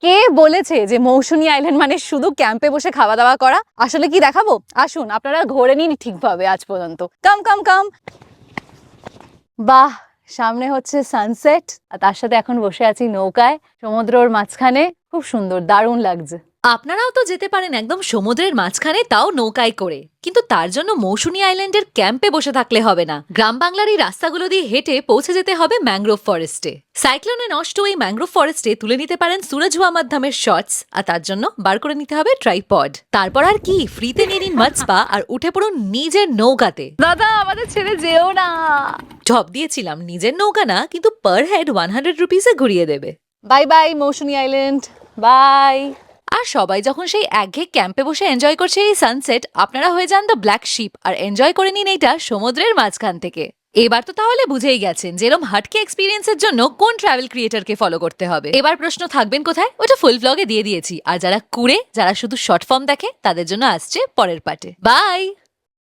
কে বলেছে যে মৌসুমী আইল্যান্ড মানে শুধু ক্যাম্পে বসে খাওয়া দাওয়া করা? আসলে কি দেখাবো? আসুন, আপনারা ঘোরে নিন ঠিকভাবে আজ পর্যন্ত। কাম কাম কাম। বাহ, সামনে হচ্ছে সানসেট আর তার সাথে এখন বসে আছি নৌকায় সমুদ্রের মাঝখানে। খুব সুন্দর, দারুণ লাগছে। আপনারাও তো যেতে পারেন একদম সমুদ্রের মাঝখানে, তাও নৌকায় করে। কিন্তু তার জন্য মৌসুমী আইল্যান্ডের ক্যাম্পে বসে থাকলে হবে না। গ্রাম বাংলার এই রাস্তাগুলো দিয়ে হেঁটে পৌঁছে যেতে হবে ম্যানগ্রোভ ফরেস্টে। সাইক্লোনে নষ্ট এই ম্যানগ্রোভ ফরেস্টে তুলে নিতে পারেন সুরজ হুয়া মাধ্যমের শটস, আর তার জন্য বার করে নিতে হবে ট্রাইপড। তারপর আর কি, ফ্রিতে নিয়ে নিন মাছ পা আর উঠে পড়ুন নিজের নৌকাতে। দাদা, আমাদের ছেড়ে যেও না। ঢপ দিয়েছিলাম, নিজের নৌকা না, কিন্তু পার হেড 100 রুপিসে ঘুরিয়ে দেবে। Bye bye Mousuni island, bye. আর সবাই যখন সেই একঘেয়ে ক্যাম্পে বসে এনজয় করছে এই সানসেট, আপনারা হয়ে যান দ্য ব্ল্যাক শিপ আর এনজয় করে নিন এইটা সমুদ্রের মাঝখান থেকে। এবার তো তাহলে বুঝেই গেছেন যেরকম হাটকে এক্সপিরিয়েন্সের জন্য কোন ট্রাভেল ক্রিয়েটরকে ফলো করতে হবে। এবার প্রশ্ন থাকবেন কোথায়, ওটা ফুল ব্লগে দিয়ে দিয়েছি। আর যারা কুড়ে, যারা শুধু শর্ট ফর্ম দেখে, তাদের জন্য আসছে পরের পার্টে। বাই।